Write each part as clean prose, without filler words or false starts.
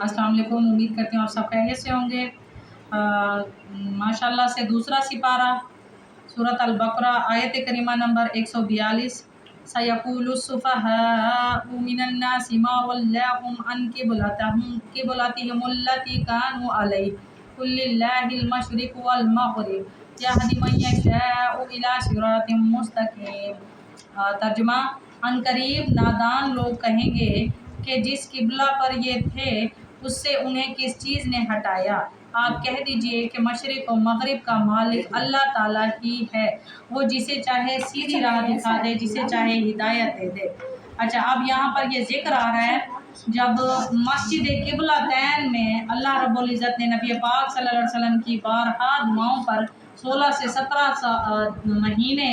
अस्सलाम वालेकुम। उम्मीद करती हूँ आप सब खैरियत से होंगे। माशाल्लाह से दूसरा सिपारा सूरत अल-बकरा आयत करीमा नंबर 142 सयक़ूलु सुफ़हाउ मिनन नासि मा वल्लाहुम अन क़िबलतिहिमुल्लती कानू अलैहा क़ुल लिल्लाहिल मशरिक़ु वल मग़रिब यहदी मन यशाउ इला सिरातिम मुस्तक़ीम। तर्जुमा, अनकरीब नादान लोग कहेंगे कि जिस किबला पर ये थे उससे उन्हें किस चीज़ ने हटाया। आप कह दीजिए कि मशरिक़ और मग़रिब का मालिक अल्लाह ताला ही है, वो जिसे चाहे सीधी राह दिखा दे, जिसे चाहे हिदायत दे दे। अच्छा, अब यहाँ पर ये जिक्र आ रहा है जब मस्जिद क़िबलतैन में अल्लाह रब्बुल इज़्ज़त ने नबी पाक सल्लल्लाहु अलैहि वसल्लम की बारहा दुआओं पर 16 से 17 महीने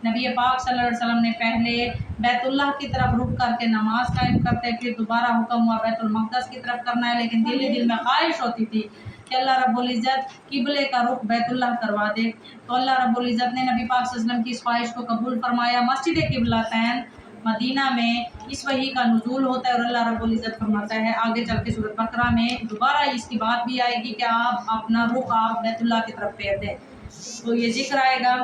नबी पाक सल्लल्लाहु अलैहि वसल्लम ने पहले बैतुल्लाह की तरफ रुख करके नमाज कायम करते, फिर दोबारा हुक्म हुआ बैतुल मक़दस की तरफ करना है, लेकिन दिल में ख्वाहिश होती थी कि अल्लाह रब्बुल इज़्ज़त किबले का रुख बैतुल्लाह करवा दे। तो अल्लाह रब्बुल इज़्ज़त ने नबी पाक सल्लल्लाहु अलैहि वसल्लम की इस ख्वाहिश को कबूल फरमाया। मस्जिद क़िबलतैन मदीना में इस वही का नुज़ूल होता है और अल्लाह रब्बुल इज़्ज़त फरमाता है आगे चल के सूरत बकरा में दोबारा इसकी बात भी आएगी कि आप अपना रुख आप बैतुल्लाह की तरफ फेर दें, तो ये जिक्र आएगा।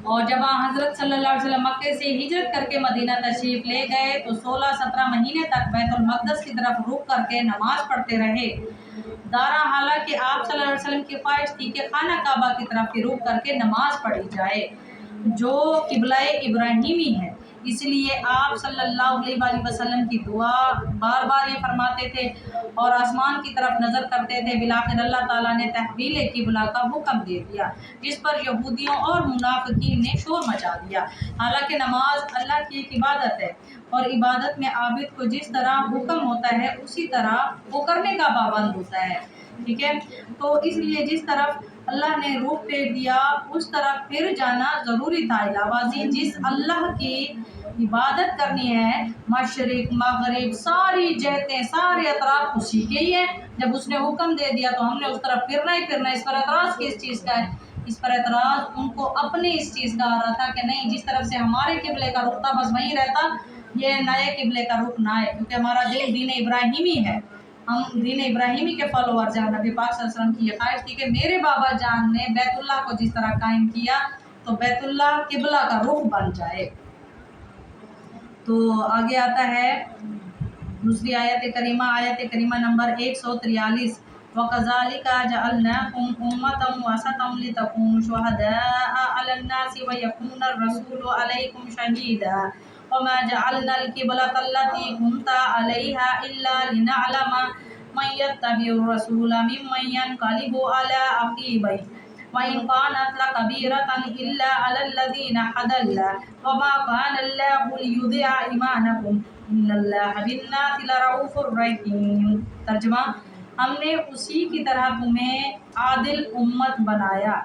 और जब हज़रत सल्लल्लाहु अलैहि वसल्लम मक्के से हिजरत करके मदीना तशरीफ़ ले गए तो 16-17 महीने तक बैतुल मक़दस की तरफ रुख करके नमाज़ पढ़ते रहे। दारा हालांकि आप सल्लल्लाहु अलैहि वसल्लम की ख्वाहिश थी कि खाना काबा की तरफ रुख करके नमाज़ पढ़ी जाए जो किबला इब्राहिमी है, इसलिए आप सल्लल्लाहु अलैहि वसल्लम की दुआ बार बार ये फरमाते थे और आसमान की तरफ नज़र करते थे। बिलाखिर अल्लाह ताला ने तहवील किबला का हुक्म दे दिया, जिस पर यहूदियों और मुनाफिकीन ने शोर मचा दिया। हालांकि नमाज अल्लाह की एक इबादत है और इबादत में आबिद को जिस तरह हुक्म होता है उसी तरह वो करने का पाबंद होता है, ठीक है। तो इसलिए जिस तरफ अल्लाह ने रुख फेर दिया उस तरफ फिर जाना ज़रूरी था। इलावाज़ी जिस अल्लाह की इबादत करनी है, मशरिक मगरिब सारी जहतें सारे अतराफ उसी के ही है। जब उसने हुक्म दे दिया तो हमने उस तरफ फिरना ही फिरना। इस पर एतराज़ किस चीज़ का है? इस पर एतराज़ उनको अपने इस चीज़ का आ रहा था कि नहीं, जिस तरफ से हमारे किबले का रुख था बस वहीं रहता, ये नए किबले का रुख ना है, क्योंकि हमारा दीन इब्राहिमी है, हम दीन इब्राहिमी के फॉलोअर्स हैं। नबी पाक सल्लल्लाहु अलैहि वसल्लम की ये ख्वाहिश थी कि मेरे बाबा जान ने बैतुल्लाह को जिस तरह कायम किया तो बैतुल्लाह किबला का रुख बन जाए। तो आगे आता है दूसरी आयत करीमा नंबर 143 वकज़ालिका जअलनाकुम उम्मतन वसतन लितकूनु शुहदाअ अलन्नासि व यकूना रसूलु अलैकुम शहीदा वमा जअलनल क़िबलतल्लती कुन्ता अलैहा इल्ला लिनअलमा मन यत्तबिउर रसूला मिम्मन यनक़लिबु अला अक़ीबैहि व इन कानत लकबीरतन इल्ला अलल्लज़ीना हदल्लाह वमा कानल्लाहु लियुदिअ ईमानकुम इन्नल्लाहा बिन्नासि लरऊफ़ुर रहीम। तर्जुमा, हमने उसी की तरह तुम्हें आदिल उम्मत बनाया,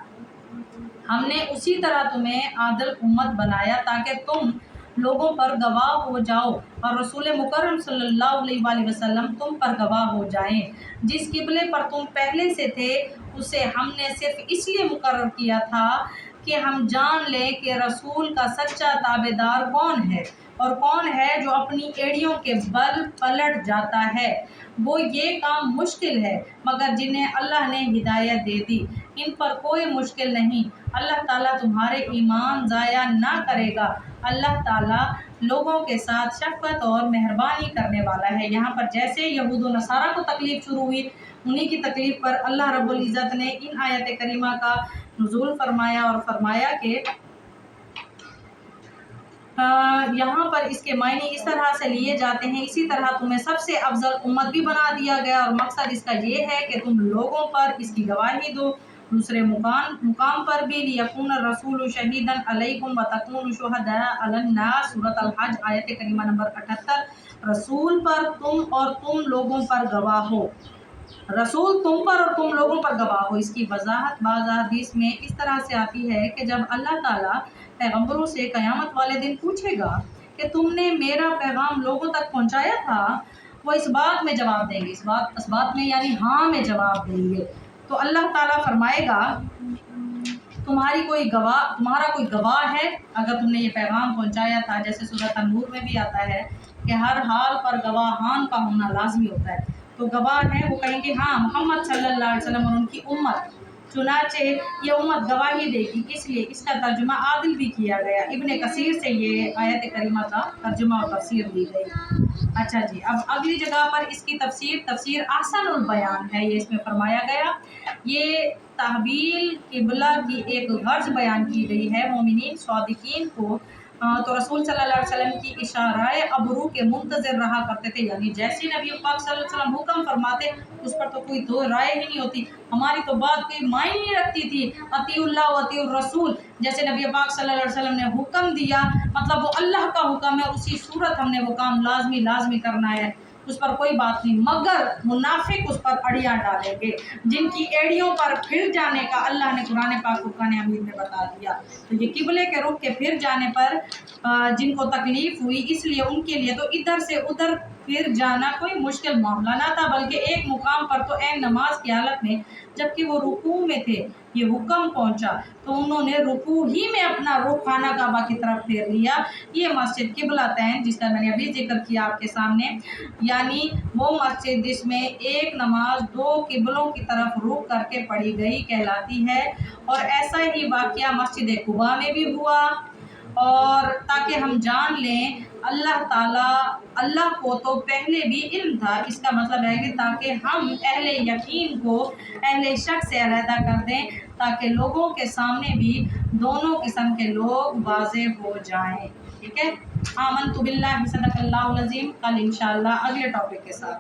हमने उसी तरह तुम्हें आदिल उम्मत बनाया ताकि तुम लोगों पर गवाह हो जाओ और रसूल मुकर्रम सल्लल्लाहु अलैहि वसल्लम तुम पर गवाह हो जाएं। जिस किबले पर तुम पहले से थे उसे हमने सिर्फ इसलिए मुकर्रर किया था कि हम जान लें कि रसूल का सच्चा ताबेदार कौन है और कौन है जो अपनी एड़ियों के बल पलट जाता है। वो ये काम मुश्किल है मगर जिन्हें अल्लाह ने हिदायत दे दी, इन पर कोई मुश्किल नहीं। अल्लाह ताला तुम्हारे ईमान ज़ाया ना करेगा। अल्लाह ताला लोगों के साथ शफ़क़त और मेहरबानी करने वाला है। यहाँ पर जैसे यहूद व नसारा को तकलीफ़ शुरू हुई, उन्हीं की तकलीफ़ पर अल्लाह रब्बुल इज़्ज़त ने इन आयत करीमा का नुज़ूल फरमाया और फरमाया कि यहाँ पर इसके मायने इस तरह से लिए जाते हैं, इसी तरह तुम्हें सबसे अफजल उम्मत भी बना दिया गया और मकसद इसका ये है कि तुम लोगों पर इसकी गवाही दो। दूसरे मुकाम पर भी लियकून रसूल शहीदन अलैकुम व तकूनु शुहदाअ अलन्नास सूरत अल हज आयत करीमा नंबर 78 रसूल पर तुम और तुम लोगों पर गवाह हो, रसूल तुम पर और तुम लोगों पर गवाह हो। इसकी वजाहत बाज़ हदीस में इस तरह से आती है कि जब अल्लाह ताला पैगम्बरों से क़यामत वाले दिन पूछेगा कि तुमने मेरा पैगाम लोगों तक पहुंचाया था, वो इस बात में जवाब देंगे, इस बात में यानी हाँ में जवाब देंगे। तो अल्लाह ताला फरमाएगा तुम्हारा कोई गवाह है अगर तुमने ये पैगाम पहुंचाया था। जैसे सूरत अन-नूर में भी आता है कि हर हाल पर गवाहान का होना लाजमी होता है। तो गवाह है वो कहेंगे हाँ मोहम्मद सल्लल्लाहु अलैहि वसल्लम और उनकी उम्मत, चुनाचे ये उम्मत गवाही देगी, इसलिए इसका तर्जुमा आदिल भी किया गया। इब्ने कसीर से ये आयत करीमा का तर्जुमा और तफसीर दी गई। अच्छा जी, अब अगली जगह पर इसकी तफसीर अहसनुल बयान है, ये इसमें फरमाया गया, ये तहवील किबला की एक गर्ज बयान की गई है मोमिनीन स्वादिकीन को। तो रसूल सल्लल्लाहु अलैहि वसल्लम की इशाराए अबरू के मुंतज़िर रहा करते थे, यानी जैसे नबी पाक सल्लल्लाहु अलैहि वसल्लम हुक्म फरमाते उस पर तो कोई दो राय ही नहीं होती, हमारी तो बात कोई मायने नहीं रखती थी। अतीउल्लाह व अतीउर रसूल, जैसे नबी पाक सल्लल्लाहु अलैहि वसल्लम ने हुक्म दिया मतलब वो अल्लाह का हुक्म है, उसी सूरत हमने वो काम लाजमी करना है, उस पर कोई बात नहीं। मगर मुनाफिक उस पर अड़ियाँ डालेंगे, जिनकी एड़ियों पर फिर जाने का अल्लाह ने कुरान पाक फुरकान हमीद में बता दिया। तो ये किबले के रुख के फिर जाने पर जिनको तकलीफ हुई, इसलिए उनके लिए तो इधर से उधर फिर जाना कोई मुश्किल मामला ना था, बल्कि एक मुकाम पर तो ऐन नमाज की हालत में जबकि वो रुकू में थे ये हुक्म पहुंचा तो उन्होंने रुकू ही में अपना रुख खाना काबा की तरफ फेर लिया। ये मस्जिद किबलतैन जिसका मैंने अभी जिक्र किया आपके सामने, यानी वो मस्जिद जिसमें एक नमाज दो किबलों की तरफ रुख करके पढ़ी गई कहलाती है। और ऐसा ही वाक़या मस्जिद कुबा में भी हुआ, और ताकि हम जान लें अल्लाह को तो पहले भी इल्म था, इसका मतलब है कि ताकि हम अहले यकीन को अहले शक से अलहदा कर दें, ताकि लोगों के सामने भी दोनों किस्म के लोग वाज़ेह हो जाएं। ठीक है, आमनतु बिल्लाहि सदक़ल्लाहुल अज़ीम। कल इंशाअल्लाह अगले टॉपिक के साथ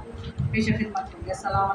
पेश खिदमत होंगे। अस्सलाम।